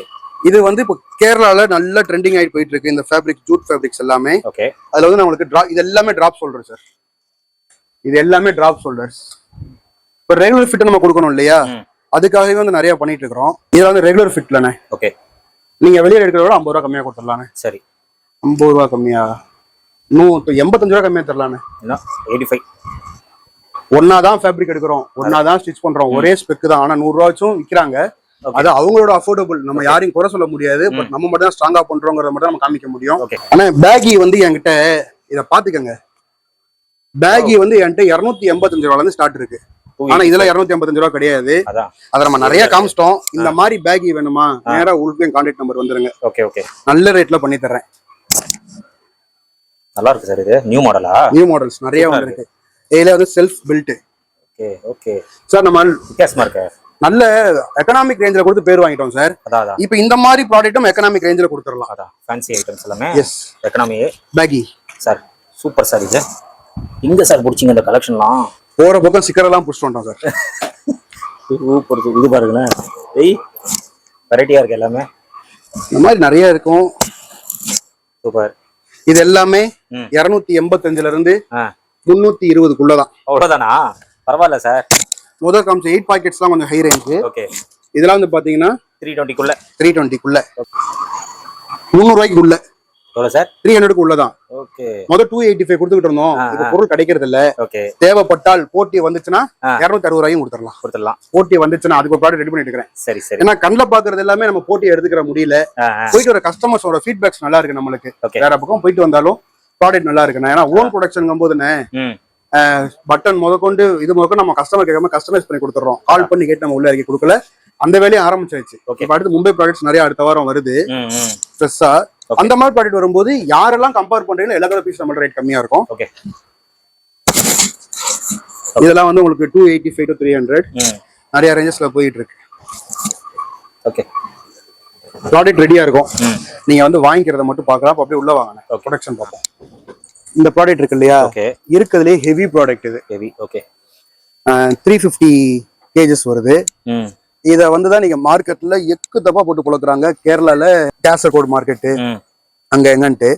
இது வந்து இப்போ கேரளால நல்ல ட்ரெண்டிங் ஆயிட்டு போயிட்டு இருக்கு. இந்த ஃபேப்ரிக், ஜூட் ஃபேப்ரிக்ஸ் எல்லாமே. ஓகே. அதுல வந்து நான் உங்களுக்கு இது எல்லாமே டிராப் ஷோல்டர் சார். இது எல்லாமே டிராப் ஷோல்டர்ஸ். இப்போ ரெகுலர் ஃபிட் நம்ம கொடுக்கணும் இல்லையா? அதுக்காகவே வந்து நிறைய பண்ணிட்டு இருக்கிறோம். இதுல வந்து ரெகுலர் ஃபிட்லண்ணே. ஓகே. நீங்க வெளியே எடுக்கிறத விட 50 ரூபா கம்மியா கொடுத்துடலானே. சரி. 50 ரூபா கம்மியா? 185 ரூபா கம்மியா தரலானே. 85. ஒன்னாதான் ஃபேப்ரிக் எடுக்கிறோம், ஒன்னாதான் ஸ்டிச் பண்றோம், ஒரே ஸ்பெக் தான். ஆனா 100 ரூபாச்சும் விற்கிறாங்க. அது அவங்களோட அஃபோர்டபுள். நம்ம யாரையும் குறை சொல்ல முடியாது. பட் நம்ம மட்டும் தான் ஸ்ட்ராங்கா பண்றோங்கிறத மட்டும் நம்ம காமிக்க முடியும். ஆனா பேகி வந்து என்கிட்ட இத பாத்துக்கங்க. பேகி வந்து என்கிட்ட 285 ரூபால இருந்து ஸ்டார்ட் இருக்கு. ஆனா இதெல்லாம் 285 ரூபா கிடையாது. அத நம்ம நிறைய காமிச்சிட்டோம். இந்த மாதிரி பேகி வேணுமா, நேரா உள்கையும் கான்டாக்ட் நம்பர் வந்துருங்க. Okay okay. நல்ல ரேட்ல பண்ணி தர்றேன். நல்லா இருக்கு சார். இது நியூ மாடலா? நியூ மாடல்ஸ் நிறைய வந்திருக்கு. இதுல வந்து self built. Okay okay sir நம்ம வித்தியாசமா இருக்கு. நல்ல எக்கனாமிக் ரேஞ்சில கொடுத்து பேர் வாங்கிட்டோம் சார். அதான் இப்போ இந்த மாதிரி ப்ராடக்ட்டும் எக்கனாமிக் ரேஞ்சில கொடுத்துடலாம். அதான் ஃபேன்சி ஐட்டம்ஸ் எல்லாமே எஸ் economy baggy sir. Super sir. இது இங்க சார் பிடிச்சிங்க இந்த கலெக்ஷன்லாம். போற பக்கம் ஸ்டிக்கர் எல்லாம் புடிச்சிட்டு வந்துட்டோம் சார். சூப்பர். இது பாருங்களேன், வெரைட்டியா இருக்கு எல்லாமே. இந்த மாதிரி நிறைய இருக்கும். சூப்பர். இது எல்லாமே 285ல இருந்து 320க்குள்ளதான். அவ்வளவுதானா? பரவாயில்ல சார். முதல் காமிச்ச 8 பாக்கெட்ஸ் தான் கொஞ்சம் ஹை ரேஞ்ச். ஓகே. இதெல்லாம் வந்து பாத்தீங்கன்னா 320க்குள்ள 320க்குள்ள 300 ரூபாய்க்குள்ள. எவ்வளவு சார்? 300க்கு உள்ளதான். ஓகே. முதல் 285 கொடுத்துட்டு இருந்தோம். இது பொருள் கிடைக்கிறது இல்ல. ஓகே. தேவைப்பட்டால் போட்டி வந்துச்சுன்னா 260 ரூபாயும் கொடுத்துடலாம். போட்டி வந்துச்சுன்னா அதுக்கு ஒரு ப்ராடக்ட் ரெடி பண்ணிட்டு இருக்கேன். சரி சரி. ஏன்னா கண்ணில் பாக்குறது எல்லாமே நம்ம போட்டி எடுத்துக்கிற முடியல. போயிட்டு வர கஸ்டமர்ஸோட ஃபீட்பேக்ஸ் நல்லா இருக்கு நம்மளுக்கு. வேற பக்கம் போயிட்டு வந்தாலும் ப்ராடக்ட் நல்லா இருக்குண்ணா. ஏன்னா ஓன் ப்ரொடக்ஷன் போதுண்ணே பட்டன் முதற்கொண்டு இது முதற்கொண்டு நம்ம கஸ்டமர் கேட்காம கஸ்டமைஸ் பண்ணி கொடுத்துறோம். கால் பண்ணி கேட்டு நம்ம உள்ள இறக்கி கொடுக்கல. அந்த வேலையை ஆரம்பிச்சாச்சு. இப்ப அடுத்து மும்பை ப்ராடக்ட்ஸ் நிறைய அடுத்த வாரம் வருது ஃப்ரெஷ்ஷா. அந்த மாதிரி ப்ராடக்ட் வரும்போது யாரெல்லாம் கம்பேர் பண்றீங்களோ எல்லா பீஸ் நம்ம ரேட் கம்மியா இருக்கும். இதெல்லாம் வந்து உங்களுக்கு 285 to 300 நிறைய ரேஞ்சஸ்ல போயிட்டு இருக்கு. ஓகே. ப்ராடக்ட் ரெடியா இருக்கும். நீங்க வந்து வாங்கிக்கிறத மட்டும் பார்க்கலாம். அப்படியே உள்ள வாங்க, ப்ரொடக்ஷன் பார்ப்போம். இந்த ப்ராடக்ட் இருக்கு இல்லையா, இருக்கிறதுலே ஹெவி ப்ராடக்ட். இது ஹெவி. ஓகே. 350 kgs வருது. இத வந்துதான் நீங்க மார்க்கெட்ல எக்கு தப்பா போட்டு புழக்குறாங்க. கேரளால காசர்கோடு மார்க்கெட்டு அங்க எங்கன்ட்டு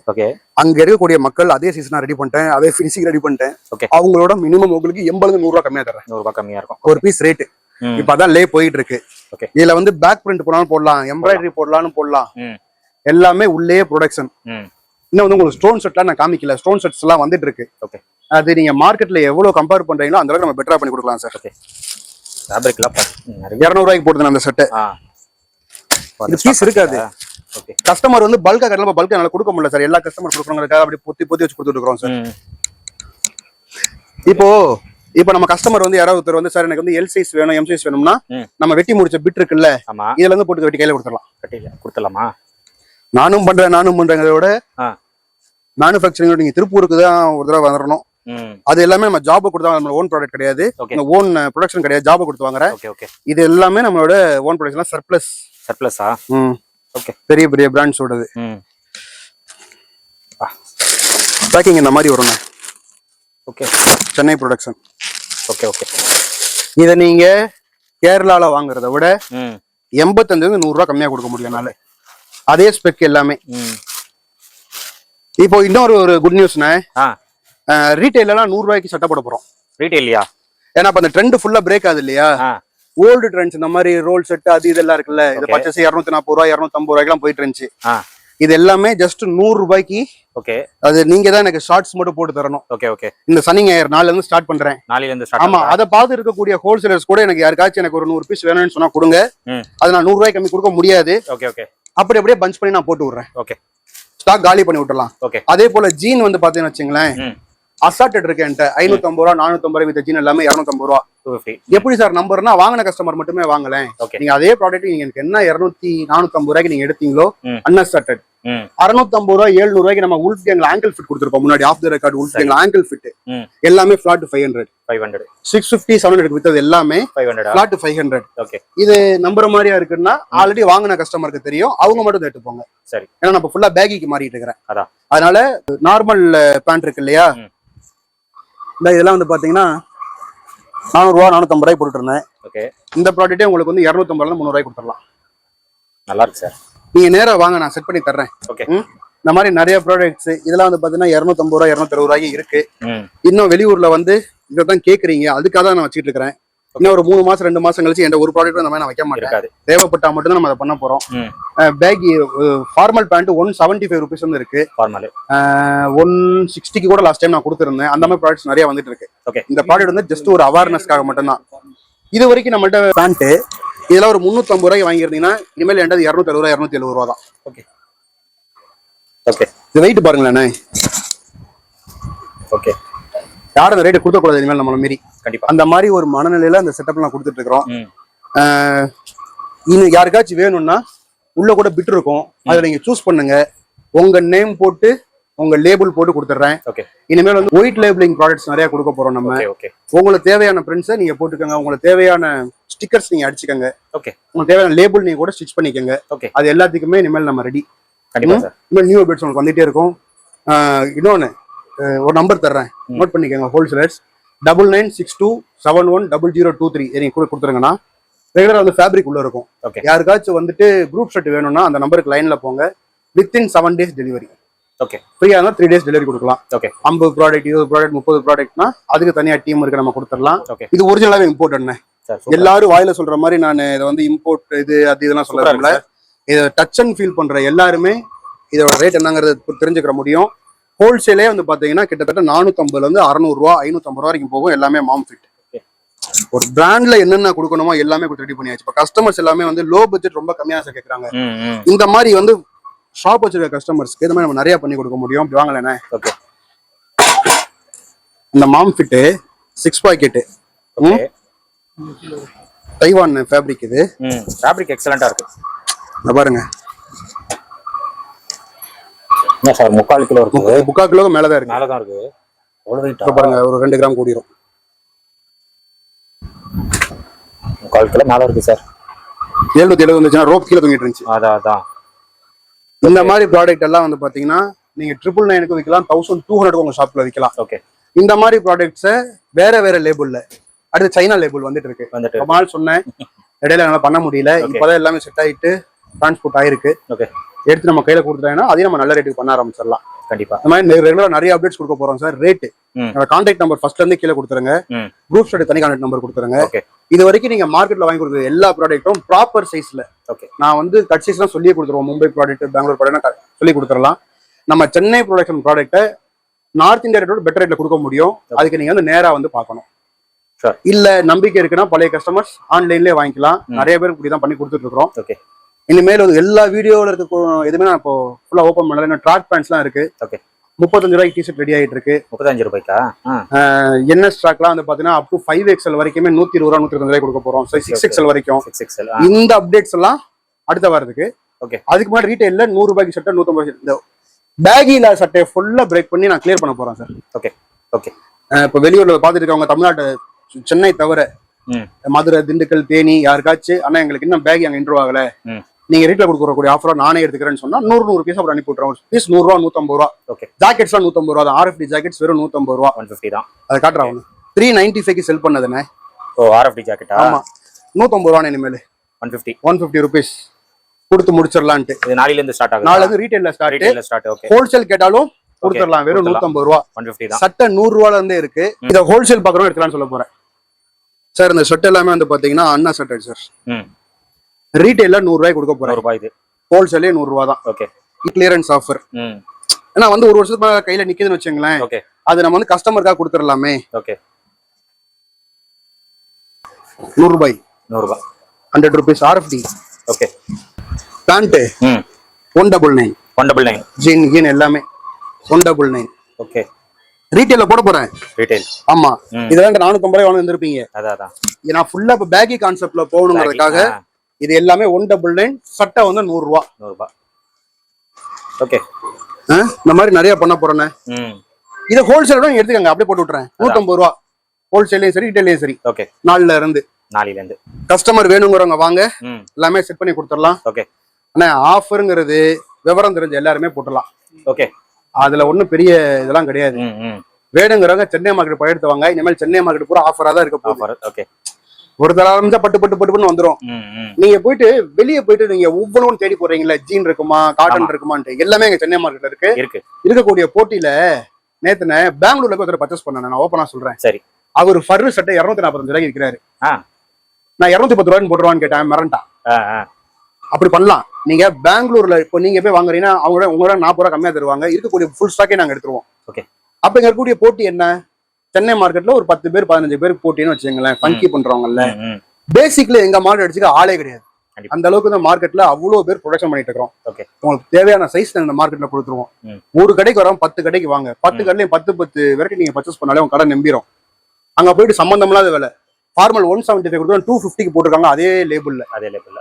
அங்க இருக்கக்கூடிய மக்கள் அதே சீசனா ரெடி பண்ணிட்டேன், அதே பினிஷிங் ரெடி பண்ணிட்டேன். அவங்களோட மினிமம் உங்களுக்கு 80 100 ரூபா கம்மியா தரேன். 100 ரூபாய் கம்மியா இருக்கும் ஒரு பீஸ் ரேட்டு. இப்ப அதான் லே போயிட்டு இருக்கு. இதுல வந்து பேக் பிரிண்ட் போடலாம்னு போடலாம், எம்ப்ராய்டரி போடலாம்னு போடலாம். எல்லாமே உள்ளே ப்ரொடக்ஷன். இன்னும் வந்து உங்களுக்கு ஸ்டோன் செட்லாம் நான் காமிக்கல. ஸ்டோன் செட்ஸ் எல்லாம் வந்துட்டு இருக்கு. அது நீங்க மார்க்கெட்ல எவ்வளவு கம்பேர் பண்றீங்களோ அந்த அளவுக்கு நம்ம பெட்டரா பண்ணி கொடுக்கலாம் சார். 200 ரூபாய்க்கு போடுது அந்த செட்டு. இது பீஸ் இருக்காது. கஸ்டமர் வந்து பல்கா கடல பல்கா என்னால கொடுக்க முடியல சார். எல்லா கஸ்டமர் கொடுக்குறவங்களுக்காக அப்படி பொத்தி வச்சு கொடுத்துட்டு இருக்கோம் சார். இப்போ நம்ம கஸ்டமர் வந்து யாராவது ஒருத்தர் வந்து சார் எனக்கு வந்து எல் சைஸ் வேணும், எம் சைஸ் வேணும்னா நம்ம வெட்டி முடிச்ச பிட் இருக்குல்ல, இதுல இருந்து போட்டு வெட்டி கையில கொடுத்துடலாமா. நானும் பண்றேங்கிறத விட மேனுஃபேக்சரிங் நீங்க திருப்பூருக்கு தான் ஒரு தடவை வந்துடணும். அது எல்லாமே நம்ம ஜாப் கொடுத்தா நம்ம ஓன் ப்ராடக்ட் கிடையாது, ஓன் ப்ரொடக்ஷன் கிடையாது, ஜாப் கொடுத்து வாங்குறேன். இது எல்லாமே நம்மளோட ஓன் ப்ரொடக்ஷன். சர்ப்ளஸா பெரிய பெரிய பிராண்ட்ஸோடது. பேக்கிங் இந்த மாதிரி வருங்க. ஓகே. சென்னை ப்ரொடக்ஷன். ஓகே. இதை நீங்க கேரளால வாங்குறத விட 85 100 ரூபா கம்மியா கொடுக்க முடியும். அதே ஸ்பெக் எல்லாமே. இப்போ இன்னொரு குட் நியூஸ்ண்ணே, ரீட்டைல 100 ரூபாய்க்கு சட்டை போட போறோம். ரீட்டைலியா? ஏன்னா இப்ப அந்த ட்ரெண்ட் ஃபுல்லா பிரேக் ஆகுது இல்லையா. ஓல்டு ட்ரெண்ட்ஸ் இந்த மாதிரி ரோல் செட் அது இதெல்லாம் இருக்குல்ல, இது பர்ச்சேஸ் 240 ரூபாய் 250 ரூபாய்க்கு போயிட்டு இருந்துச்சு. இது எல்லாமே ஜஸ்ட் 100 ரூபாய்க்கு. அது நீங்க தான் எனக்கு ஷார்ட்ஸ் மட்டும் போட்டு தரணும். இந்த சனி ஞாயிறு நாளைல இருந்து ஸ்டார்ட் பண்றேன். ஆமா, அதை பார்த்து இருக்கக்கூடிய ஹோல்சேலர்ஸ் கூட எனக்கு யாருக்காச்சும் எனக்கு ஒரு 100 பீஸ் வேணும்னு சொன்னா கொடுங்க. அது நான் 100 ரூபாய்க்கு கம்மி கொடுக்க முடியாது. அப்படியே பஞ்ச் பண்ணி நான் போட்டு விடுறேன். ஸ்டாக் காலி பண்ணி விட்டுலாம். அதே போல ஜீன் வந்து பாத்தீங்கன்னு வச்சுங்களேன், அசார்டட் இருக்கு என்கிட்ட 550 ரூபா 450 ரூபாய் வித்த ஜீன் எல்லாமே 250 ரூபா. எப்படி சார் நம்பர்னா வாங்கின கஸ்டமர் மட்டுமே வாங்கல. நீங்க அதே ப்ராடக்ட் நீங்க எனக்கு என்ன 200 450 ரூபாய்க்கு நீங்க எடுத்தீங்களோ அன்அசார்டட் 650 ரூபாய் 700 ரூபாய்க்கு நம்ம உல்ஃப் கேங்ல ஆங்கிள் ஃபிட் கொடுத்துருப்போம். முன்னாடி ஆஃப் தி ரெக்கார்ட் உல்ஃப் கேங்ல ஆங்கிள் ஃபிட் எல்லாமே ஃபிளாட் 500 650 700 வித்தது எல்லாமே ஃபிளாட் 500. இது நம்புற மாதிரியா இருக்குன்னா ஆல்ரெடி வாங்கின கஸ்டமருக்கு தெரியும், அவங்க மட்டும் எடுத்துப்போங்க. சரி, ஏன்னா நம்ம ஃபுல்லா பேக்கிக்கு மாறிட்டு இருக்கிறேன். அதனால நார்மல் பேண்ட் இருக்கு இல்லையா, இதெல்லாம் வந்து பாத்தீங்கன்னா 400 ரூபா 450 ரூபாய் போட்டு இருந்தேன். இந்த ப்ராடக்ட்டே உங்களுக்கு வந்து 250 ரூபாய் 300 ரூபாய் கொடுத்துடலாம். நல்லா இருக்கு சார். நீங்க நேரா வாங்க, நான் செட் பண்ணி தர்றேன். இந்த மாதிரி நிறைய ப்ராடக்ட்ஸ் இதெல்லாம் வந்து பாத்தீங்கன்னா 250 ரூபாய் 260 ரூபாய்க்கு இருக்கு. இன்னும் வெளியூர்ல வந்து இதான் கேக்குறீங்க, அதுக்காக தான் நான் வச்சுட்டு இருக்கிறேன். இன்னும் ஒரு 3 மாசம் 2 மாசம் கழிச்சு எந்த ஒரு ப்ராடக்ட் அந்த மாதிரி நான் வைக்க மாட்டேன். தேவைப்பட்டா மட்டும் தான் நம்ம அதை பண்ண போறோம். பேக் ஃபார்மல் பேண்ட் 175 ருபீஸ் வந்து இருக்கு. 160க்கு கூட லாஸ்ட் டைம் நான் கொடுத்துருந்தேன். அந்த மாதிரி ப்ராடக்ட்ஸ் நிறைய வந்துட்டு இருக்கு. இந்த ப்ராடக்ட் வந்து ஜஸ்ட் ஒரு அவேர்னஸ்க்காக மட்டும்தான். இது வரைக்கும் நம்மள்ட்ட பேண்ட் இதெல்லாம் ஒரு 350 ரூபாய்க்கு வாங்கியிருந்தீங்கன்னா இனிமேல் என்கிட்ட 260 ரூபாய் 270 ரூபா தான். இது வெயிட் பாருங்களேண்ணே. யாரும் அந்த ரேட்டு கொடுக்கக்கூடாது இனிமேல் நம்மள மீறி. கண்டிப்பா அந்த மாதிரி ஒரு மனநிலையில அந்த செட்டப் நான் கொடுத்துட்டு இருக்கிறோம். இன்னும் யாருக்காச்சும் வேணும்னா உள்ள கூட பிட் இருக்கும், அதை நீங்க சூஸ் பண்ணுங்க. உங்க நேம் போட்டு உங்க லேபிள் போட்டு கொடுத்துட்றேன். ஓகே. இனிமேல் வந்து ஒயிட் லேபிளிங் ப்ராடக்ட்ஸ் நிறைய கொடுக்க போறோம் நம்ம. ஓகே. உங்களுக்கு தேவையான பிரிண்ட்ஸை நீங்க போட்டுக்கோங்க, உங்களுக்கு தேவையான ஸ்டிக்கர்ஸ் நீங்க அடிச்சுக்கோங்க. ஓகே. உங்களுக்கு தேவையான லேபிள் நீங்க கூட ஸ்டிச் பண்ணிக்கோங்க. ஓகே. அது எல்லாத்துக்குமே இனிமேல் நம்ம ரெடி. கண்டிப்பா சார். இனிமேல் நியூ அப்டேட்ஸ் உங்களுக்கு வந்துட்டே இருக்கும். இன்னொன்னு ஒரு நம்பர் தர்றேன், நோட் பண்ணிக்கோங்க. ஹோல்சேலர்ஸ் 9962710023 நீங்க கூட கொடுத்துருங்கன்னா ரெகுலரா வந்து ஃபேப்ரிக் உள்ள இருக்கும். யாருக்காச்சும் வந்துட்டு குரூப் ஷர்ட் வேணும்னா அந்த நம்பருக்கு லைன்ல போங்க. Within 7 days delivery. ஓகே. ஃப்ரீயா இருந்தா 3 days டெலிவரி கொடுக்கலாம். ஓகே. 50 ப்ராடக்ட் 20 ப்ராடக்ட் 30 ப்ராடக்ட்னா அதுக்கு தனியா டீம் இருக்கு, நம்ம கொடுத்துடலாம். ஓகே. இது ஒரிஜினலாவே இம்போர்ட். எல்லாரும் வாயில சொல்ற மாதிரி நான் இதை வந்து இம்போர்ட் இது அது இதெல்லாம் சொல்றதுல இதை டச் அண்ட் ஃபீல் பண்ற எல்லாருமே இதோட ரேட் என்னங்கிறது தெரிஞ்சுக்கிற முடியும். ஹோல்சேலே வந்து பாத்தீங்கன்னா கிட்டத்தட்ட 450 இருந்து 600 ரூபா 550 ரூபா வரைக்கும் போகும். எல்லாமே மாம் ஃபிட். ஒரு பிராண்ட்ல என்னென்ன கொடுக்கணுமோ எல்லாமே ரெடி பண்ணியாச்சு. இப்போ கஸ்டமர்ஸ் எல்லாமே வந்து லோ பட்ஜெட் ரொம்ப கம்மியாக கேட்கறாங்க. இந்த மாதிரி வந்து ஷாப் வச்சிருக்க கஸ்டமர்ஸ்க்கு இந்த மாதிரி நம்ம நிறைய பண்ணி கொடுக்க முடியும். அப்படி வாங்கலண்ணே. ஓகே. இந்த மாம் ஃபிட்டு 6 பாக்கெட்டு தைவான் ஃபேப்ரிக். இது ஃபேப்ரிக் எக்ஸலண்டா இருக்கு. பாருங்க சார், 3/4 கிலோ இருக்கு. 3/4 கிலோக்கு மேலதான் இருக்கு. மேலதான் இருக்கு. பாருங்க ஒரு 2 கிராம் கூடிரும். 3/4 கிலோ மேல இருக்கு சார். 770 வந்துச்சுன்னா ரோப் கீழே தொங்கிட்டு இருந்துச்சு. அதான் இந்த மாதிரி ப்ராடக்ட் எல்லாம் வந்து பாத்தீங்கன்னா நீங்க 999 விற்கலாம், 1200 உங்க ஷாப்ல விற்கலாம். ஓகே. இந்த மாதிரி ப்ராடக்ட்ஸை வேற லேபிள்ல அடுத்து சைனா லேபிள் வந்துட்டு இருக்கு. ரொம்ப நாள் சொன்னேன், இடையில என்னால பண்ண முடியல. இப்பதான் எல்லாமே செட் ஆயிட்டு டிரான்ஸ்போர்ட் ஆயிருக்கு. ஓகே. எடுத்து நம்ம கையில கொடுத்துட்டாங்கன்னா அதையும் நம்ம நல்ல ரேட்டுக்கு பண்ண ஆரம்பிச்சிடலாம். கண்டிப்பா. இந்த மாதிரி ரெகுலரா நிறைய அப்டேட்ஸ் கொடுக்க போறோம் சார். ரேட்டு கான்டாக்ட் நம்பர் ஃபர்ஸ்ட்ல இருந்து கீழே கொடுத்துருங்க. குரூப் ஷர்ட் தனி கான்டாக்ட் நம்பர் கொடுத்துருங்க. இது வரைக்கும் நீங்க மார்க்கெட்ல வாங்கி கொடுக்குற எல்லா ப்ராடக்ட்டும் ப்ராப்பர் சைஸ்ல. ஓகே. நான் வந்து கட் சைஸ்லாம் சொல்லியே கொடுத்துருவோம். மும்பை ப்ராடக்ட், பெங்களூர் ப்ராடக்ட் சொல்லி கொடுத்துடலாம். நம்ம சென்னை ப்ரொடக்ஷன் ப்ராடக்ட்டை நார்த் இந்தியா ரேட்டோட பெட்டர் ரேட்ல கொடுக்க முடியும். அதுக்கு நீங்க வந்து நேரா வந்து பார்க்கணும். இல்ல நம்பிக்கை இருக்குன்னா பழைய கஸ்டமர்ஸ் ஆன்லைன்லயே வாங்கிக்கலாம். நிறைய பேருக்கு இப்படிதான் பண்ணி கொடுத்துட்டு இருக்கிறோம். ஓகே. இனிமேல் எல்லா வீடியோல இருக்க எதுவுமே நான் இப்போ ஃபுல்லா ஓப்பன் பண்ணல. ட்ராக் பேண்ட்ஸ்லாம் இருக்கு. ஓகே. 35 ரூபாய்க்கு டிஷர்ட் ரெடி ஆயிட்டு இருக்கு. 35 ரூபாய்க்கா? என்ன ஸ்டாக்லாம் வந்து பாத்தீங்கன்னா அப் டு 5XL வரைக்குமே 120 ரூபா 125 ரூபாய் கொடுக்க போறோம். 6XL வரைக்கும். இந்த அப்டேட்ஸ் எல்லாம் அடுத்த வாரத்துக்கு. ஓகே. அதுக்கு முன்னாடி ரீட்டைல்ல 100 ரூபாய்க்கு சட்டை 150 இந்த பேகில சட்டையை ஃபுல்லா பிரேக் பண்ணி நான் கிளியர் பண்ண போறேன் சார். ஓகே. ஓகே. இப்போ வெளியூர்ல பாத்துட்டு இருக்கவங்க தமிழ்நாட்டு சென்னை தவிர மதுரை, திண்டுக்கல், தேனி யாருக்காச்சும் ஆனா எங்களுக்கு இன்னும் பேக் அங்க இன்ட்ரோ ஆகல, நீங்க ரீட்ல கொடுக்கக்கூடிய ஆஃபரா நானே எடுத்துக்கிறேன்னு சொன்னா 100 பீஸ் அப்புறம் அனுப்பி விட்டுறோம். பீஸ் 100 ரூபா 150 ரூபா. ஓகே. ஜாக்கெட்ஸ் எல்லாம் 150 ரூபா தான். RFD ஜாக்கெட்ஸ் வெறும் 150 ரூபா. 150 தான். அதை காட்டுறாங்க. 395க்கு செல் பண்ணதுனே. ஓ, RFD ஜாக்கெட்டா? ஆமா. 150 ரூபா இனிமேல் 150 ரூபீஸ் கொடுத்து முடிச்சிடலான்ட்டு. இது நாளையில இருந்து ஸ்டார்ட் ஆகுது. நாளைல இருந்து ரீட்டைல்ல ஸ்டார்ட். ஓகே. ஹோல்சேல் கேட்டாலும் கொடுத்துடலாம். வெறும் 150 ரூபா. 150 தான். சட்டை 100 ரூபால இருந்தே இருக்கு. இத ஹோல்சேல் பாக்குறோம் எடுத்துலாம்னு சொல்ல போறேன் சார். இந்த சட்டை எல்லாமே வந்து பாத்தீங்கன்னா அண்ணா சட்டை சார். ரீட்டைல்ல 100 ரூபாய் கொடுக்க போறோம். 100 ரூபாய். இது ஹோல்சேலே 100 ரூபா தான். ஓகே. Clearance offer. ஏன்னா வந்து ஒரு வருஷத்துக்கு கையில நிக்குதுன்னு வச்சுங்களேன். ஓகே. அது நம்ம வந்து கஸ்டமருக்காக கொடுத்துடலாமே. ஓகே. 100 ரூபாய். 100 ரூபாய். 100 rupees RFD. Okay. Pant 199. 199. Jean எல்லாமே 199. ஓகே. ரீட்டைல்ல போட போறேன். ரீட்டைல். ஆமா. இதெல்லாம் 450 ரூபாய் வாங்க வந்திருப்பீங்க. அதான். நான் ஃபுல்லா இப்ப பேக்கி கான்செப்ட்ல போகணுங்கிறதுக்காக இது எல்லாமே 199. சட்டை வந்து 100 ரூபா. 100 ரூபாய். ஓகே. இந்த மாதிரி நிறைய பண்ண போறேன்னு. இதை ஹோல்சேலோட எடுத்துக்கங்க, அப்படியே போட்டு விட்டுறேன். 150 ரூபா ஹோல்சேலையும் சரி ரீட்டைலையும் சரி. ஓகே. நாளையில இருந்து கஸ்டமர் வேணுங்கிறவங்க வாங்க, எல்லாமே செட் பண்ணி கொடுத்துடலாம். ஓகே. ஆனா ஆஃபருங்கிறது விவரம் தெரிஞ்ச எல்லாருமே போட்டுடலாம். ஓகே. அதுல ஒண்ணும் பெரிய இதெல்லாம் கிடையாது. வேணுங்கிறவங்க சென்னை மார்க்கெட் போய் எடுத்து வாங்க. இனிமேல் சென்னை மார்க்கெட் பூரா ஆஃபரா தான் இருக்க போகுது. ஓகே. ஒரு தடவை பட்டு வந்துரும். நீங்க போயிட்டு வெளியே போயிட்டு நீங்க ஒவ்வொன்றும் தேடி போறீங்களா, ஜீன் இருக்குமா காட்டன் இருக்குமான்ட்டு எல்லாமே எங்க சென்னை மார்க்கெட்ல இருக்கு. இருக்கக்கூடிய போட்டியில நேத்துன பெங்களூர்ல போய் பர்ச்சேஸ் பண்ணேன். நான் ஓப்பனா சொல்றேன். சரி. அவர் ஃபர்ரு சட்டை 245 ரூபாய்க்கு விற்கிறாரு. நான் 210 ரூபாய்னு போட்டுருவான்னு கேட்டேன். மிரண்டா. அப்படி பண்ணலாம். நீங்க பெங்களூர்ல இப்போ நீங்க போய் வாங்குறீங்கன்னா உங்களோட 40 ரூபாய் கம்மியா தருவாங்க. இருக்கக்கூடிய ஃபுல் ஸ்டாக்கே நாங்க எடுத்துருவோம். ஓகே. அப்ப இங்க இருக்கக்கூடிய போட்டி என்ன, சென்னை மார்க்கெட்ல ஒரு 10 பேர் 15 பேருக்கு போட்டின்னு வச்சுங்களேன். ஃபங்கி பண்றவங்கல்ல பேசிக்ல எங்க மார்க்கெட் அடிச்சுக்க ஆளே கிடையாது. அந்த அளவுக்கு இந்த மார்க்கெட்ல அவ்வளவு பேர் ப்ரொடக்ஷன் பண்ணிட்டு இருக்கோம். ஓகே. உங்களுக்கு தேவையான சைஸ் இந்த மார்க்கெட்ல கொடுத்துருவோம். ஒரு கடைக்கு வரோம், 10 கடைக்கு வாங்க. 10 கடையிலையும் 10 வெரைட்டி நீங்க பர்ச்சேஸ் பண்ணாலே உங்க கடை நம்பிரும். அங்க போயிட்டு சம்பந்தம் இல்லாத வேலை. ஃபார்மல் 175 கொடுத்தா 250க்கு போட்டிருக்காங்க. அதே லேபிள்ல.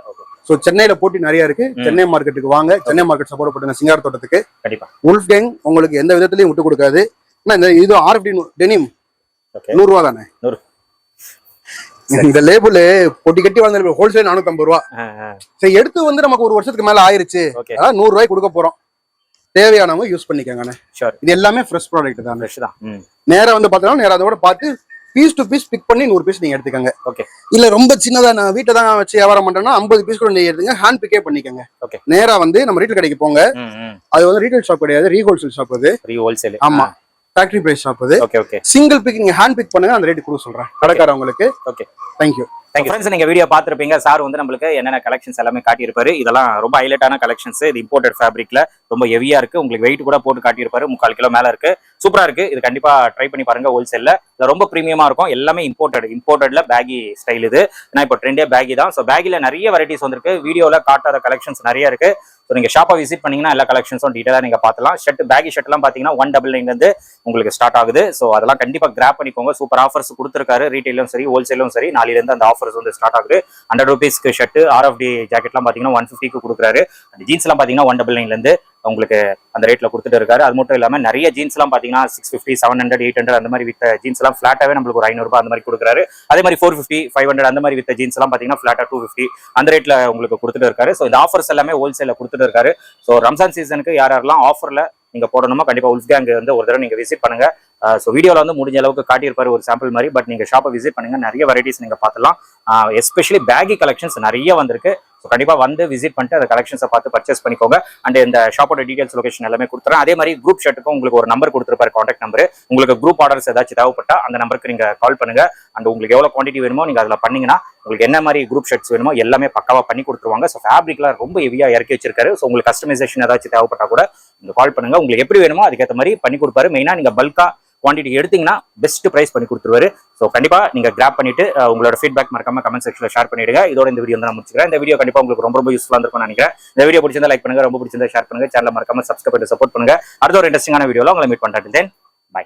ஓகே. சோ சென்னையில போட்டி நிறைய இருக்கு. சென்னை மார்க்கெட்டுக்கு வாங்க, சென்னை மார்க்கெட் சப்போர்ட் பண்ணுங்க. சிங்கார தோட்டத்துக்கு கண்டிப்பா உல்ஃப் கேங் உங்களுக்கு எந்த விதத்திலயும் விட்டு கொடுக்காது. இது RFD டெனிம் 100 ரூபா தானே. இந்த லேபிள் பொட்டி கட்டி வாங்க ஹோல்சேல் 450 ரூபா. சரி, எடுத்து வந்து நமக்கு ஒரு வருஷத்துக்கு மேல ஆயிருச்சு, அதான் 100 ரூபாய்க்கு கொடுக்க போறோம். தேவையானவங்க யூஸ் பண்ணிக்கோங்க. இது எல்லாமே ஃப்ரெஷ் ப்ராடக்ட் தான். நேரா வந்து பாத்தீங்கன்னா நேரா அதோட பார்த்து பீஸ் டு பீஸ் பிக் பண்ணி 100 பீஸ் நீங்க எடுத்துக்கங்க. இல்ல ரொம்ப சின்னதா நான் வீட்டை தான் வச்சு வியாபாரம் பண்றேன்னா 50 பீஸ் கூட நீங்க எடுத்துங்க. ஹேண்ட் பிக்கே பண்ணிக்கோங்க. நேரா வந்து நம்ம ரீட்டைல் கடைக்கு போங்க. அது வந்து ரீட்டைல் ஷாப் கிடையாது, ரீஹோல்சேல் ஷாப். அது ரீஹோல்சேல். ஆமா, ஃபேக்டரி பிரைஸ் ஷாப். அது சிங்கிள் பிக் நீங்க ஹேண்ட் பிக் பண்ணுங்க, அந்த ரேட் கொடுக்க சொல்றேன் கடைக்காரங்களுக்கு. தேங்க்யூ. ஃப்ரெண்ட்ஸ், நீங்க வீடியோ பார்த்திருப்பீங்க. சார் வந்து நம்மளுக்கு என்னென்ன கலெக்ஷன்ஸ் எல்லாமே காட்டியிருப்பாரு. இதெல்லாம் ரொம்ப ஹைலைட்டான கலெக்ஷன்ஸ். இது இம்போர்ட்டட் ஃபேப்ரிக்ல ரொம்ப ஹெவியா இருக்கு. உங்களுக்கு வெயிட் கூட போட்டு காட்டியிருப்பாரு. 3/4 கிலோ மேல இருக்கு. சூப்பரா இருக்கு. இது கண்டிப்பா ட்ரை பண்ணி பாருங்க. ஹோல்சேல்ல இது ரொம்ப பிரீமியமா இருக்கும். எல்லாமே இம்போர்ட்டட்ல பேகி ஸ்டைல். இது ஏன்னா இப்போ ட்ரெண்டே பேகி தான். ஸோ பேகில நிறைய வெரைட்டிஸ் வந்திருக்கு. வீடியோல காட்டாத கலெக்ஷன்ஸ் நிறைய இருக்கு. ஸோ நீங்க ஷாப்பை விசிட் பண்ணீங்கன்னா எல்லா கலெக்ஷன்ஸும் டீட்டெயிலாக நீங்க பார்க்கலாம். பேகி ஷர்ட் எல்லாம் பாத்தீங்கன்னா 199 இருந்து உங்களுக்கு ஸ்டார்ட் ஆகுது. ஸோ அதெல்லாம் கண்டிப்பா கிராப் பண்ணிக்கோங்க. சூப்பர் ஆஃபர்ஸ் கொடுத்துருக்காரு. ரீட்டைலும் சரி, ஹோல்சேலும் சரி. நாளையில இருந்து அந்த ஆஃபர்ஸ் வந்து ஸ்டார்ட் ஆகுது. 100 ரூபீஸ்க்கு ஷர்ட், RFD ஜாக்கெட்லாம் பாத்தீங்கன்னா 150க்கு கொடுக்குறாரு. ஜீன்ஸ் எல்லாம் பாத்தீங்கன்னா 199 இருந்து உங்களுக்கு அந்த ரேட்ல கொடுத்துட்டு இருக்காரு. அது மட்டும் இல்லாம நிறைய ஜீன்ஸ் எல்லாம் பாத்தீங்கன்னா 650, 700, 800 அந்த மாதிரி வித்த ஜீன்ஸ் எல்லாம் ஃபிளாட்டாவே நம்மளுக்கு ஒரு 500 ரூபாய் அந்த மாதிரி கொடுக்குறாரு. அதே மாதிரி 450, 500 அந்த மாதிரி வித்த ஜீன்ஸ் எல்லாம் பாத்தீங்கன்னா ஃபிளாட்டா 250 அந்த ரேட்ல உங்களுக்கு கொடுத்துட்டு இருக்காரு. ஸோ இந்த ஆஃபர்ஸ் எல்லாமே ஹோல்சேல்ல கொடுத்துட்டு இருக்காரு. ஸோ ரம்ஜான் சீசனுக்கு யாரெல்லாம் ஆஃபர்ல நீங்க போடணுமோ கண்டிப்பா உல்ஃப் கேங் வந்து ஒரு தடவை நீங்க விசிட் பண்ணுங்க. ஸோ வீடியோல வந்து முடிஞ்ச அளவுக்கு காட்டியிருப்பாரு ஒரு சாம்பிள் மாதிரி. பட் நீங்க ஷாப்பை விசிட் பண்ணுங்க, நிறைய வெரைட்டிஸ் நீங்க பார்த்துலாம். எஸ்பெஷலி பேகி கலெக்ஷன்ஸ் நிறைய வந்திருக்கு. ஸோ கண்டிப்பா வந்து விசிட் பண்ணிட்டு அந்த கலெக்ஷன்ஸை பார்த்து பர்ச்சேஸ் பண்ணிக்கோங்க. அண்ட் இந்த ஷாப்போட டீடைல்ஸ், லொகேஷன் எல்லாமே கொடுத்துறேன். அதே மாதிரி குரூப் ஷர்ட்டுக்கும் உங்களுக்கு ஒரு நம்பர் கொடுத்துருப்பாரு, கான்டாக்ட் நம்பர். உங்களுக்கு குரூப் ஆர்டர்ஸ் ஏதாச்சும் தேவைப்பட்டா அந்த நம்பருக்கு நீங்க கால் பண்ணுங்க. அண்ட் உங்களுக்கு எவ்வளவு குவான்டிட்டி வேணுமோ நீங்க அதில் பண்ணீங்கன்னா உங்களுக்கு என்ன மாதிரி குரூப் ஷர்ட்ஸ் வேணுமோ எல்லாமே பக்காவா பண்ணி கொடுத்துருவாங்க. ஸோ ஃபேப்ரிக்லாம் ரொம்ப ஹெவியா இறக்கி வச்சிருக்காரு. ஸோ உங்களுக்கு கஸ்டமைசேஷன் ஏதாச்சும் தேவைப்பட்டா கூட நீங்க கால் பண்ணுங்க. உங்களுக்கு எப்படி வேணுமோ அதுக்கேற்ற மாதிரி பண்ணி கொடுப்பாரு. மெயினா நீங்க பல்கா குவான்டிட்டி எடுத்தீங்கன்னா பெஸ்ட் பிரைஸ் பண்ணி கொடுத்துருவாரு. ஸோ கண்டிப்பா நீங்க கிராப் பண்ணிட்டு உங்களோட ஃபீட்பேக் மறக்காம கமெண்ட் செக்ஷன்ல ஷேர் பண்ணிடுங்க. இதோட இந்த வீடியோ நான் முடிச்சுக்கிறேன். இந்த வீடியோ கண்டிப்பா உங்களுக்கு ரொம்ப யூஸ்ஃபுல்லா இருக்கும்னு நினைக்கிறேன். இந்த வீடியோ பிடிச்சிருந்தா லைக் பண்ணுங்க, ரொம்ப பிடிச்சிருந்தா ஷேர் பண்ணுங்க, சேனலை மறக்காம சப்ஸ்கிரைப் பண்ணி சப்போர்ட் பண்ணுங்க. அடுத்த ஒரு இன்ட்ரெஸ்டிங்கான வீடியோல உங்களை மீட் பண்றேன். தென் பை.